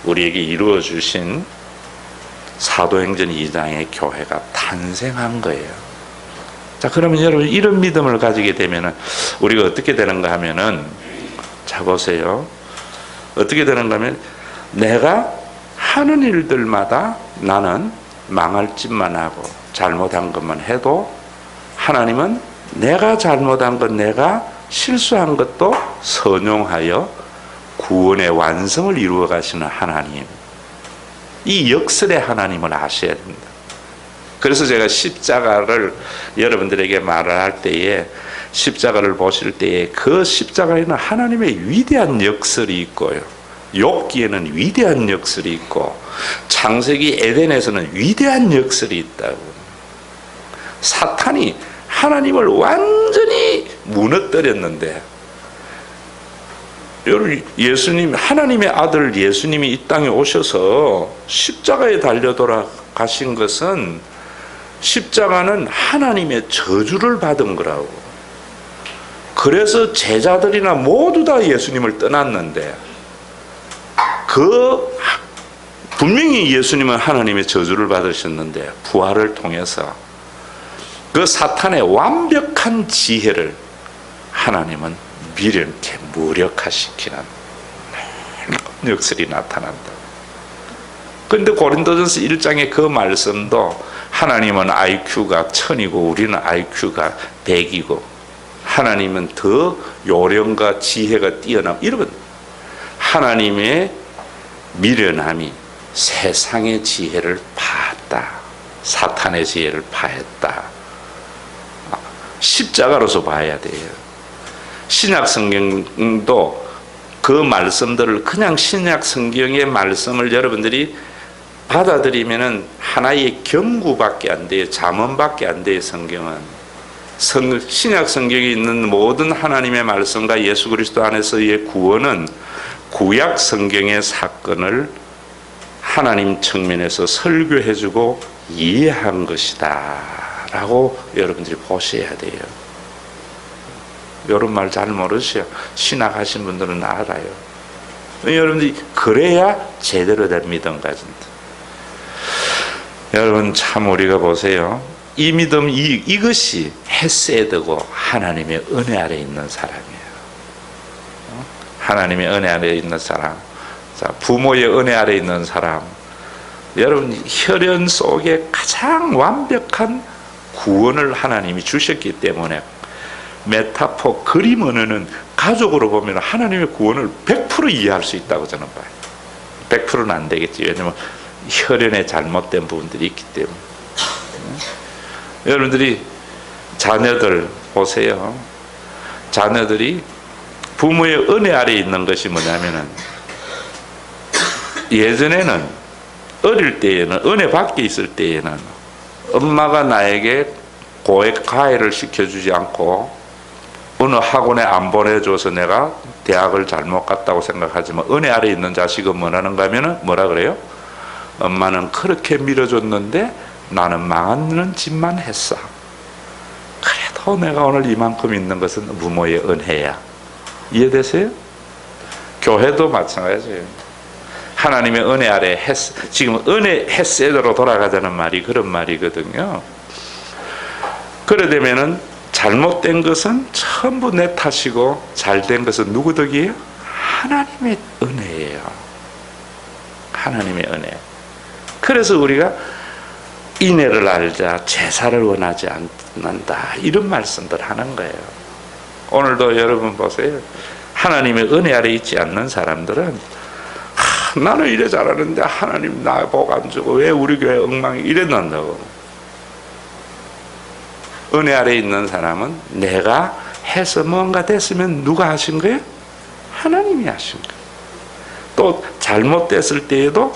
우리에게 이루어 주신 사도행전 2장의 교회가 탄생한 거예요. 자, 그러면 여러분 이런 믿음을 가지게 되면 우리가 어떻게 되는가 하면은, 자 보세요. 어떻게 되는가 하면 내가 하는 일들마다 나는 망할 짓만 하고 잘못한 것만 해도 하나님은 내가 잘못한 것, 내가 실수한 것도 선용하여 구원의 완성을 이루어 가시는 하나님, 이 역설의 하나님을 아셔야 됩니다. 그래서 제가 십자가를 여러분들에게 말을 할 때에, 십자가를 보실 때에 그 십자가에는 하나님의 위대한 역설이 있고요, 욥기에는 위대한 역설이 있고, 창세기 에덴에서는 위대한 역설이 있다고. 사탄이 하나님을 완전히 무너뜨렸는데, 여러분, 예수님, 하나님의 아들 예수님이 이 땅에 오셔서 십자가에 달려 돌아가신 것은, 십자가는 하나님의 저주를 받은 거라고. 그래서 제자들이나 모두 다 예수님을 떠났는데, 분명히 예수님은 하나님의 저주를 받으셨는데 부활을 통해서 그 사탄의 완벽한 지혜를 하나님은 미련케 무력화시키는 역설이 나타난다. 그런데 고린도전서 1장의 그 말씀도 하나님은 IQ가 1000이고 우리는 IQ가 100이고 하나님은 더 요령과 지혜가 뛰어남, 이런 하나님의 미련함이 세상의 지혜를 파했다, 사탄의 지혜를 파했다. 십자가로서 봐야 돼요. 신약 성경도 그 말씀들을, 그냥 신약 성경의 말씀을 여러분들이 받아들이면은 하나의 경구밖에 안 돼요. 잠언밖에 안 돼요. 성경은 신약 성경에 있는 모든 하나님의 말씀과 예수 그리스도 안에서의 구원은 구약 성경의 사건을 하나님 측면에서 설교해주고 이해한 것이다 라고 여러분들이 보셔야 돼요. 이런 말 잘 모르셔요. 신학 하신 분들은 알아요. 여러분들이 그래야 제대로 된 믿음 가진다. 여러분, 참 우리가 보세요. 이 믿음, 이것이 헤세드고 하나님의 은혜 아래 있는 사람이에요. 하나님의 은혜 아래 있는 사람, 자, 부모의 은혜 아래 있는 사람. 여러분, 혈연 속에 가장 완벽한 구원을 하나님이 주셨기 때문에 메타포, 그림 언어는 가족으로 보면 하나님의 구원을 100% 이해할 수 있다고 저는 봐요. 100%는 안 되겠지. 왜냐하면 혈연에 잘못된 부분들이 있기 때문에. 여러분들이 자녀들 보세요. 자녀들이 부모의 은혜 아래 있는 것이 뭐냐면은, 예전에는 어릴 때에는, 은혜 밖에 있을 때에는 엄마가 나에게 과외를 시켜주지 않고 어느 학원에 안 보내줘서 내가 대학을 잘못 갔다고 생각하지만, 은혜 아래 있는 자식은 뭐라는가 하면은 뭐라 그래요? 엄마는 그렇게 밀어줬는데 나는 망하는 짓만 했어. 그래도 내가 오늘 이만큼 있는 것은 부모의 은혜야. 이해되세요? 교회도 마찬가지예요. 하나님의 은혜 아래 지금 은혜 헤세드로 돌아가자는 말이 그런 말이거든요. 그래 되면은 잘못된 것은 전부 내 탓이고 잘된 것은 누구 덕이에요? 하나님의 은혜예요. 하나님의 은혜. 그래서 우리가 인애를 알자, 제사를 원하지 않는다, 이런 말씀들 하는 거예요. 오늘도 여러분 보세요. 하나님의 은혜 아래 있지 않는 사람들은 나는 이래 잘하는데 하나님 나 복 안 주고 왜 우리 교회 엉망이 이래 난다고. 은혜 아래 있는 사람은 내가 해서 뭔가 됐으면 누가 하신 거예요? 하나님이 하신 거예요. 또 잘못됐을 때에도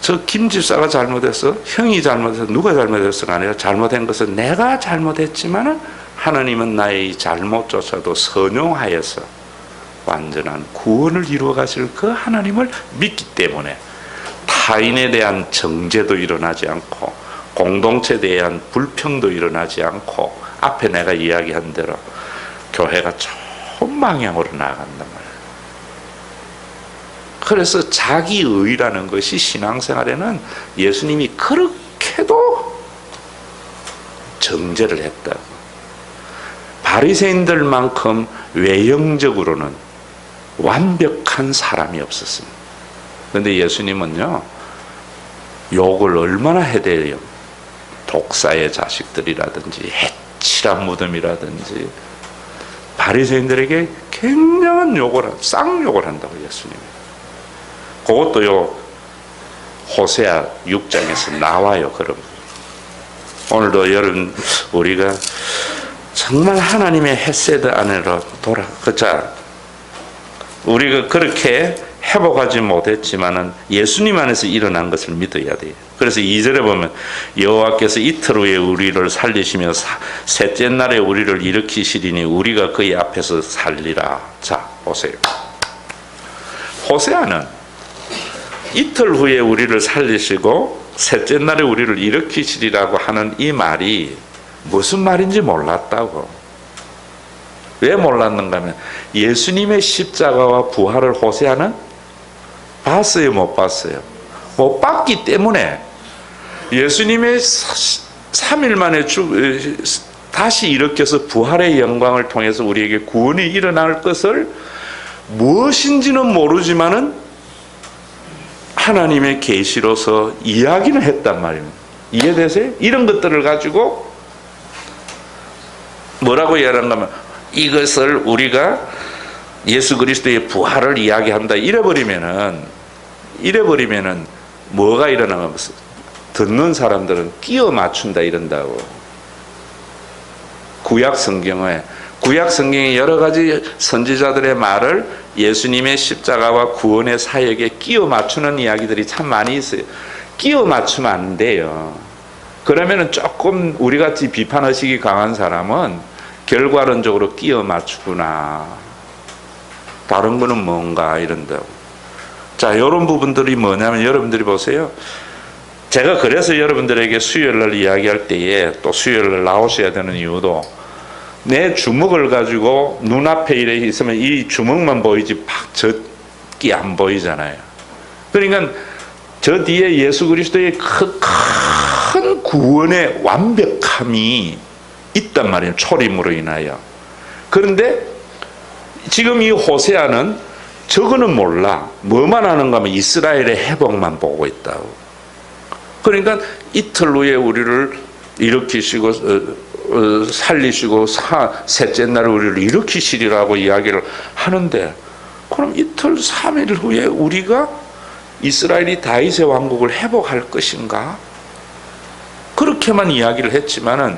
저 김 집사가 잘못했어, 형이 잘못해서 누가 잘못했어가 아니라 잘못한 것은 내가 잘못했지만은 하나님은 나의 이 잘못조차도 선용하여서 완전한 구원을 이루어 가실 그 하나님을 믿기 때문에 타인에 대한 정죄도 일어나지 않고 공동체에 대한 불평도 일어나지 않고 앞에 내가 이야기한 대로 교회가 좋은 방향으로 나아간단 말이에요. 그래서 자기의라는 것이 신앙생활에는 예수님이 그렇게도 정죄를 했다. 바리새인들만큼 외형적으로는 완벽한 사람이 없었습니다. 그런데 예수님은요, 욕을 얼마나 해대요. 독사의 자식들이라든지 해칠한 무덤이라든지 바리새인들에게 굉장한 욕을, 쌍욕을 한다고 예수님이. 그것도요, 호세아 6장에서 나와요. 그럼 오늘도 여러분 우리가 정말 하나님의 헤세드 안으로 자, 우리가 그렇게 회복하지 못했지만은 예수님 안에서 일어난 것을 믿어야 돼요. 그래서 2절에 보면 여호와께서 이틀 후에 우리를 살리시며 셋째 날에 우리를 일으키시리니 우리가 그의 앞에서 살리라. 자, 보세요. 호세아는 이틀 후에 우리를 살리시고 셋째 날에 우리를 일으키시리라고 하는 이 말이 무슨 말인지 몰랐다고. 왜 몰랐는가 하면 예수님의 십자가와 부활을 호세아는 봤어요, 못 봤어요? 못 봤기 때문에 예수님의 3일 만에 다시 일으켜서 부활의 영광을 통해서 우리에게 구원이 일어날 것을 무엇인지는 모르지만은 하나님의 계시로서 이야기는 했단 말입니다. 이해되세요? 이런 것들을 가지고 뭐라고 이야기하는가 하면 이것을 우리가 예수 그리스도의 부활을 이야기한다 이래버리면은 뭐가 일어나면 듣는 사람들은 끼워 맞춘다 이런다고. 구약 성경에 여러 가지 선지자들의 말을 예수님의 십자가와 구원의 사역에 끼워 맞추는 이야기들이 참 많이 있어요. 끼워 맞추면 안 돼요. 그러면은 조금 우리 같이 비판의식이 강한 사람은 결과론적으로 끼워 맞추구나, 다른 거는 뭔가 이런다고. 자, 이런 부분들이 뭐냐면 여러분들이 보세요. 제가 그래서 여러분들에게 수요일날 이야기할 때에 또 수요일날 나오셔야 되는 이유도 내 주먹을 가지고 눈앞에 이래 있으면 이 주먹만 보이지 저기 안 보이잖아요. 그러니까 저 뒤에 예수 그리스도의 큰 구원의 완벽함이 있단 말이에요. 초림으로 인하여. 그런데 지금 이 호세아는 저거는 몰라. 뭐만 하는가 하면 이스라엘의 회복만 보고 있다고. 그러니까 이틀 후에 우리를 일으키시고 살리시고 셋째 날에 우리를 일으키시리라고 이야기를 하는데, 그럼 이틀 3일 후에 우리가 이스라엘이 다윗의 왕국을 회복할 것인가? 그렇게만 이야기를 했지만은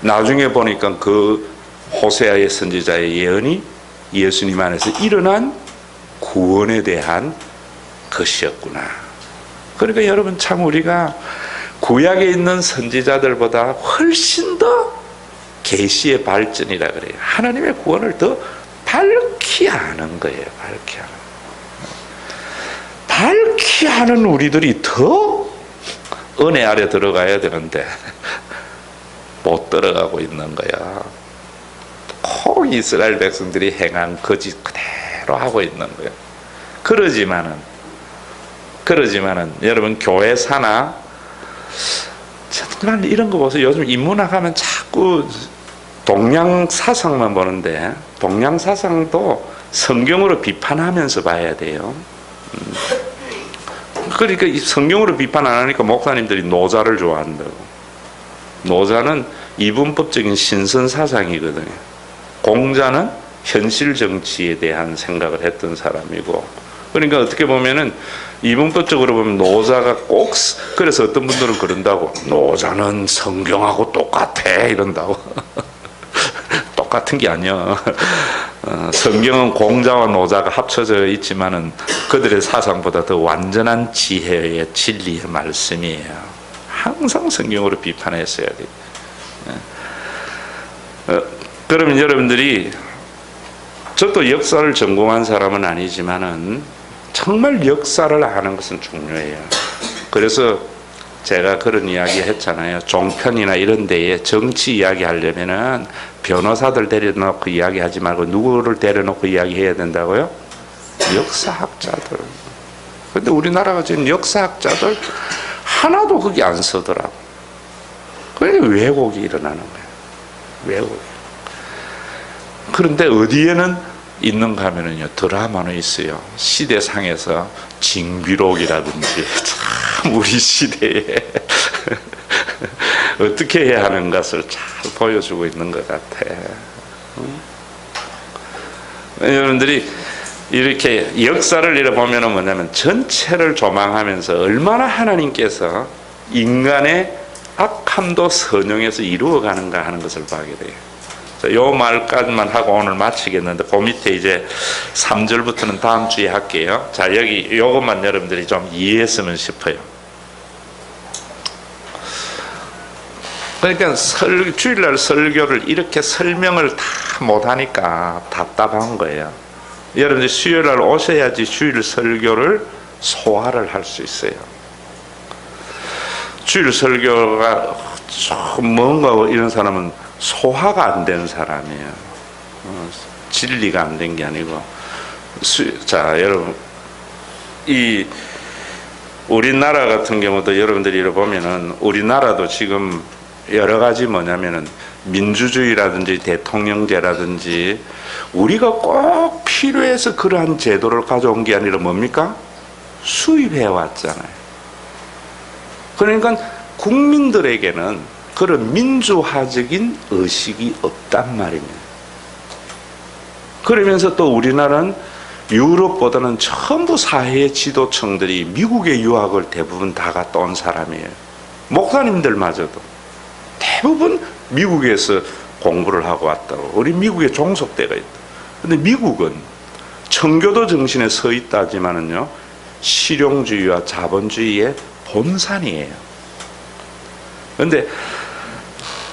나중에 보니까 그 호세아의 선지자의 예언이 예수님 안에서 일어난 구원에 대한 것이었구나. 그러니까 여러분 참 우리가 구약에 있는 선지자들보다 훨씬 더 계시의 발전이라 그래요. 하나님의 구원을 더 밝히 아는 거예요. 밝히 아는 우리들이 더 은혜 아래 들어가야 되는데 못 들어가고 있는 거야. 꼭 이스라엘 백성들이 행한 거짓 그대로 하고 있는 거야. 그러지만은 여러분 교회 사나 정말 이런 거 보세요. 요즘 인문학 하면 자꾸 동양 사상만 보는데 동양 사상도 성경으로 비판하면서 봐야 돼요. 그러니까 이 성경으로 비판 안 하니까 목사님들이 노자를 좋아한다고. 노자는 이분법적인 신선 사상이거든요. 공자는 현실 정치에 대한 생각을 했던 사람이고 그러니까 어떻게 보면은 이분법적으로 보면 노자가 꼭, 그래서 어떤 분들은 그런다고, 노자는 성경하고 똑같아 이런다고. 똑같은 게 아니야. 성경은 공자와 노자가 합쳐져 있지만은 그들의 사상보다 더 완전한 지혜의 진리의 말씀이에요. 항상 성경으로 비판했어야 돼요. 그러면 여러분들이, 저도 역사를 전공한 사람은 아니지만은 정말 역사를 아는 것은 중요해요. 그래서 제가 그런 이야기 했잖아요. 종편이나 이런 데에 정치 이야기 하려면은 변호사들 데려놓고 이야기하지 말고 누구를 데려놓고 이야기해야 된다고요? 역사학자들. 근데 우리나라가 지금 역사학자들 하나도 거기 안 쓰더라고. 그러니까 왜곡이 일어나는 거예요. 왜곡. 그런데 어디에는 있는가 하면은요, 드라마는 있어요. 시대상에서 징비록이라든지, 참 우리 시대에 어떻게 해야 하는 것을 잘 보여주고 있는 것 같아. 여러분들이 이렇게 역사를 잃어보면 뭐냐면 전체를 조망하면서 얼마나 하나님께서 인간의 악함도 선용해서 이루어가는가 하는 것을 보게 돼요. 요 말까지만 하고 오늘 마치겠는데, 그 밑에 이제 3절부터는 다음 주에 할게요. 자, 여기 요것만 여러분들이 좀 이해했으면 싶어요. 그러니까 주일날 설교를 이렇게 설명을 다 못하니까 답답한 거예요. 여러분들 수요일날 오셔야지 주일 설교를 소화를 할 수 있어요. 주일 설교가 좀 뭔가 이런 사람은 소화가 안 된 사람이에요. 진리가 안 된 게 아니고. 자, 여러분, 이 우리나라 같은 경우도 여러분들이 보면은 우리나라도 지금 여러 가지 뭐냐면은 민주주의라든지 대통령제라든지 우리가 꼭 필요해서 그러한 제도를 가져온 게 아니라 뭡니까? 수입해 왔잖아요. 그러니까 국민들에게는 그런 민주화적인 의식이 없단 말입니다. 그러면서 또 우리나라는 유럽보다는 전부 사회의 지도층들이 미국의 유학을 대부분 다 갔다 온 사람이에요. 목사님들마저도 대부분 미국에서 공부를 하고 왔다고. 우리 미국에 종속대가 있다. 근데 미국은 청교도 정신에 서 있다지만은요, 실용주의와 자본주의의 본산이에요. 그런데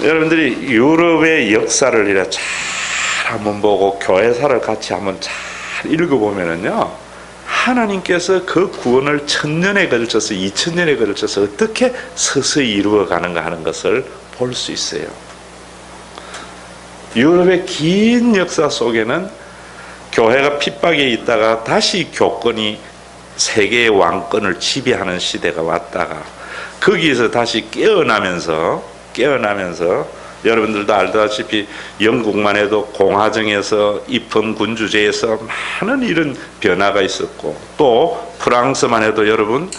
여러분들이 유럽의 역사를 이렇게 잘 한번 보고 교회사를 같이 한번 잘 읽어보면은요, 하나님께서 그 구원을 1000년에 걸쳐서 2000년에 걸쳐서 어떻게 서서히 이루어가는가 하는 것을 볼 수 있어요. 유럽의 긴 역사 속에는 교회가 핍박에 있다가 다시 교권이 세계의 왕권을 지배하는 시대가 왔다가 거기에서 다시 깨어나면서 여러분들도 알다시피 영국만 해도 공화정에서 입헌군주제에서 많은 이런 변화가 있었고, 또 프랑스만 해도 여러분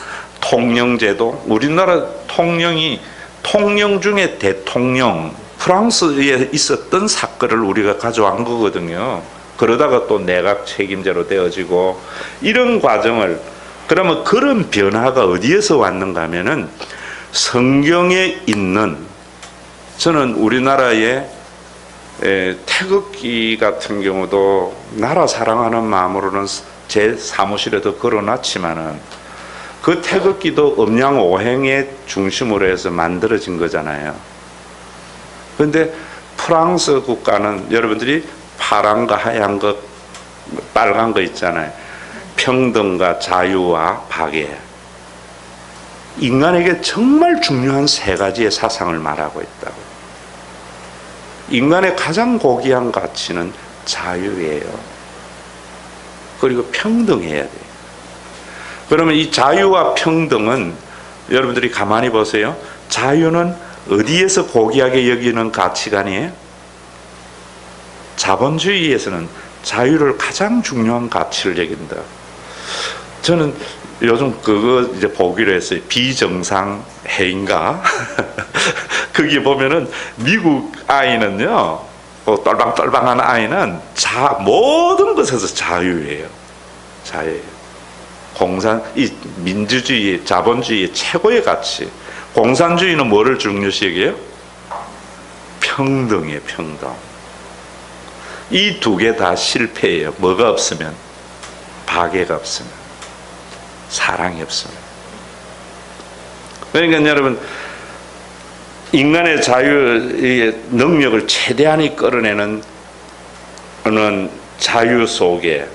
통령제도, 우리나라 통령 중에 대통령, 프랑스에 있었던 사건을 우리가 가져온 거거든요. 그러다가 또 내각 책임제로 되어지고 이런 과정을, 그러면 그런 변화가 어디에서 왔는가 하면은 성경에 있는, 저는 우리나라의 태극기 같은 경우도 나라 사랑하는 마음으로는 제 사무실에도 걸어놨지만은 그 태극기도 음양오행의 중심으로 해서 만들어진 거잖아요. 그런데 프랑스 국가는 여러분들이 파란 거, 하얀 거, 빨간 거 있잖아요. 평등과 자유와 박애. 인간에게 정말 중요한 세 가지의 사상을 말하고 있다고. 인간의 가장 고귀한 가치는 자유예요. 그리고 평등해야 돼요. 그러면 이 자유와 평등은 여러분들이 가만히 보세요. 자유는 어디에서 고귀하게 여기는 가치관이에요? 자본주의에서는 자유를 가장 중요한 가치를 여긴다. 저는 요즘 그거 이제 보기로 했어요. 비정상회의인가? 거기 보면은 미국 아이는요, 똘방똘방한 아이는 모든 것에서 자유예요. 자유예요. 이 민주주의, 자본주의의 최고의 가치. 공산주의는 뭐를 중요시 여겨요? 평등이에요, 평등. 이 두 개 다 실패해요. 뭐가 없으면? 박애가 없으면, 사랑이 없으면. 그러니까 여러분, 인간의 자유의 능력을 최대한이 끌어내는 자유 속에,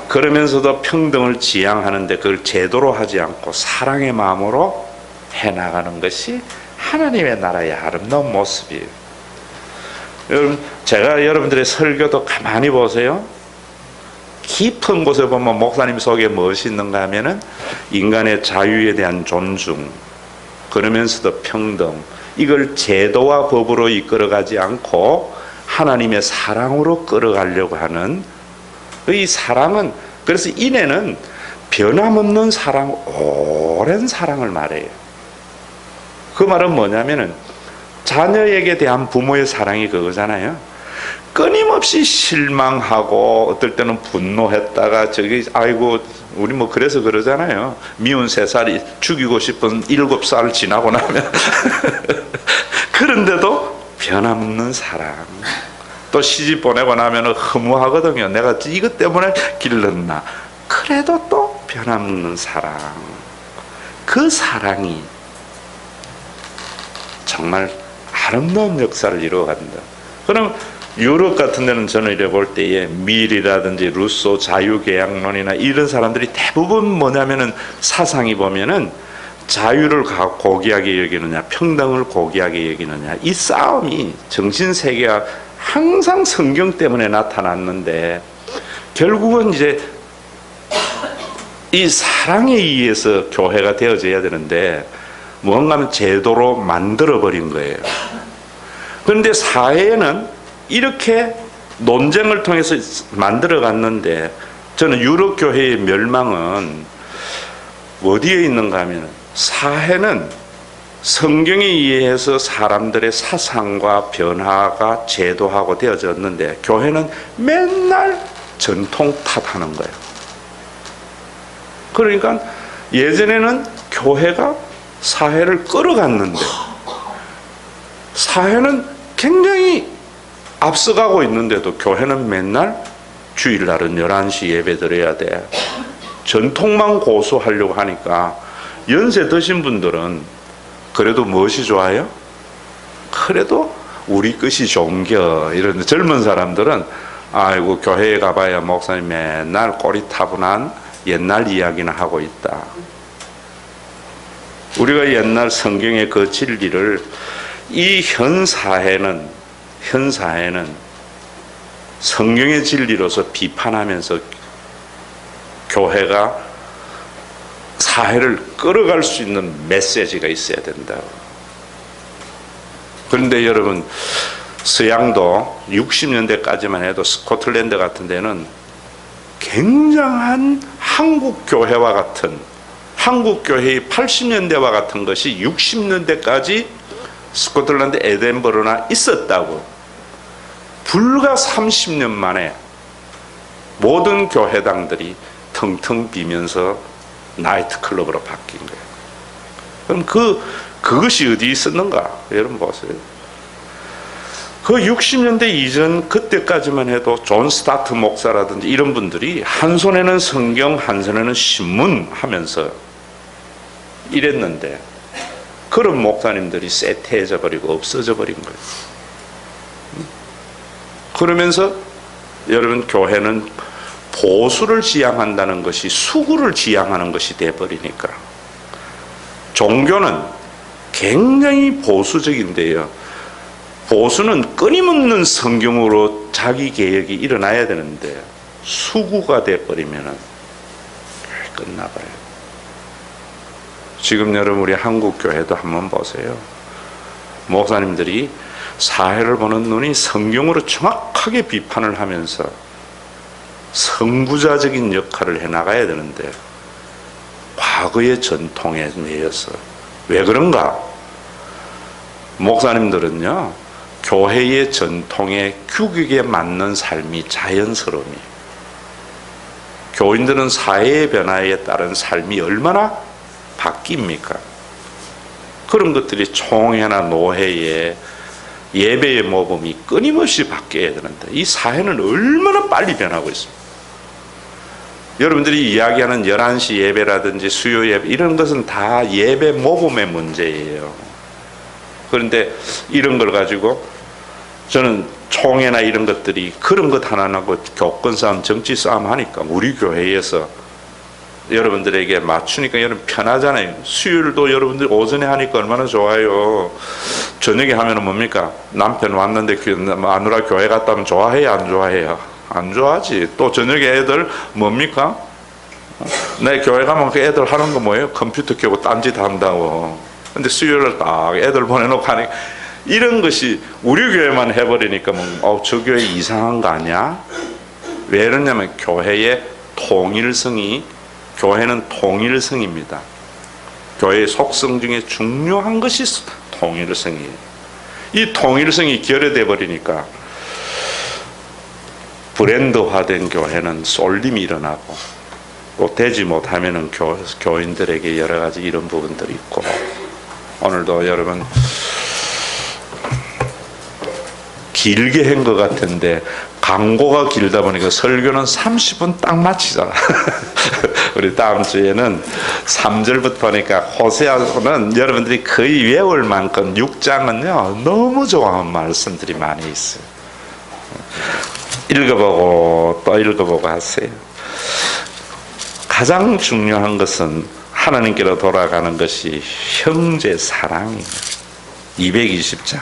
그러면서도 평등을 지향하는데 그걸 제도로 하지 않고 사랑의 마음으로 해나가는 것이 하나님의 나라의 아름다운 모습이에요. 여러분, 제가 여러분들의 설교도 가만히 보세요. 깊은 곳에 보면 목사님 속에 무엇이 있는가 하면은 인간의 자유에 대한 존중, 그러면서도 평등, 이걸 제도와 법으로 이끌어가지 않고 하나님의 사랑으로 끌어가려고 하는 이 사랑은, 그래서 인애는 변함없는 사랑, 오랜 사랑을 말해요. 그 말은 뭐냐면은 자녀에게 대한 부모의 사랑이 그거잖아요. 끊임없이 실망하고 어떨 때는 분노했다가 아이고 우리 뭐 그래서 그러잖아요. 미운 3살이 죽이고 싶은 7살 지나고 나면 그런데도 변함없는 사랑. 또 시집 보내고 나면 허무하거든요. 내가 이것 때문에 길렀나. 그래도 또 변함없는 사랑. 그 사랑이 정말 아름다운 역사를 이루어간다. 그럼 유럽 같은 데는 저는 이래 볼 때에 밀이라든지 루소 자유계약론이나 이런 사람들이 대부분 뭐냐면은 사상이 보면은 자유를 고귀하게 여기느냐, 평등을 고귀하게 여기느냐, 이 싸움이 정신세계가 항상 성경 때문에 나타났는데, 결국은 이제 이 사랑에 의해서 교회가 되어져야 되는데 뭔가 하면 제도로 만들어버린 거예요. 그런데 사회에는 이렇게 논쟁을 통해서 만들어갔는데, 저는 유럽 교회의 멸망은 어디에 있는가 하면, 사회는 성경에 의해서 사람들의 사상과 변화가 제도하고 되어졌는데 교회는 맨날 전통 탓하는 거예요. 그러니까 예전에는 교회가 사회를 끌어갔는데 사회는 굉장히 앞서가고 있는데도 교회는 맨날 주일날은 11시 예배 드려야 돼. 전통만 고수하려고 하니까 연세 드신 분들은 그래도 무엇이 좋아요? 그래도 우리 것이 좋은겨. 이런 젊은 사람들은 아이고 교회에 가봐야 목사님 맨날 꼬리타분한 옛날 이야기나 하고 있다. 우리가 옛날 성경의 그 진리를 이 현 사회는 성경의 진리로서 비판하면서 교회가 사회를 끌어갈 수 있는 메시지가 있어야 된다. 그런데 여러분, 서양도 60년대까지만 해도 스코틀랜드 같은 데는 굉장한 한국교회와 같은, 한국교회의 80년대와 같은 것이 60년대까지 스코틀랜드 에덴버러나 있었다고. 불과 30년 만에 모든 교회당들이 텅텅 비면서 나이트클럽으로 바뀐 거예요. 그럼 그것이 어디 있었는가? 여러분 보세요. 그 60년대 이전 그때까지만 해도 존 스타트 목사라든지 이런 분들이 한 손에는 성경, 한 손에는 신문 하면서 이랬는데, 그런 목사님들이 쇠퇴해져 버리고 없어져 버린 거예요. 그러면서 여러분, 교회는 보수를 지향한다는 것이 수구를 지향하는 것이 돼버리니까, 종교는 굉장히 보수적인데요, 보수는 끊임없는 성경으로 자기 개혁이 일어나야 되는데 수구가 돼버리면 끝나버려요. 지금 여러분, 우리 한국교회도 한번 보세요. 목사님들이 사회를 보는 눈이 성경으로 정확하게 비판을 하면서 선구자적인 역할을 해나가야 되는데 과거의 전통에 매여서. 왜 그런가? 목사님들은요, 교회의 전통의 규격에 맞는 삶이 자연스러움이. 교인들은 사회의 변화에 따른 삶이 얼마나 바뀝니까? 그런 것들이 총회나 노회에 예배의 모범이 끊임없이 바뀌어야 되는데 이 사회는 얼마나 빨리 변하고 있습니다. 여러분들이 이야기하는 11시 예배라든지 수요 예배 이런 것은 다 예배 모범의 문제예요. 그런데 이런 걸 가지고 저는 총회나 이런 것들이 그런 것 하나 나고 교권 싸움, 정치 싸움 하니까 우리 교회에서 여러분들에게 맞추니까 여러분 편하잖아요. 수요일도 여러분들 오전에 하니까 얼마나 좋아요. 저녁에 하면은 뭡니까? 남편 왔는데 마누라 교회 갔다 오면 좋아해요, 안 좋아해요? 안 좋아하지. 또 저녁에 애들 뭡니까? 내 교회 가면 그 애들 하는 거 뭐예요? 컴퓨터 켜고 딴짓 한다고. 근데 수요일날 딱 애들 보내놓고 하니까 이런 것이 우리 교회만 해버리니까 저 교회 이상한 거 아니야? 왜 그러냐면 교회의 통일성이 교회는 통일성입니다. 교회의 속성 중에 중요한 것이 통일성이에요. 이 통일성이 결여돼 버리니까 브랜드화된 교회는 쏠림이 일어나고 또 되지 못하면은 교인들에게 여러 가지 이런 부분들이 있고 오늘도 여러분 길게 한 것 같은데 광고가 길다 보니까 설교는 30분 딱 마치잖아. 우리 다음 주에는 3절부터 보니까 호세아서는 여러분들이 거의 외울 만큼 6장은요 너무 좋아하는 말씀들이 많이 있어요. 읽어보고 또 읽어보고 하세요. 가장 중요한 것은 하나님께로 돌아가는 것이 형제 사랑이에요. 220장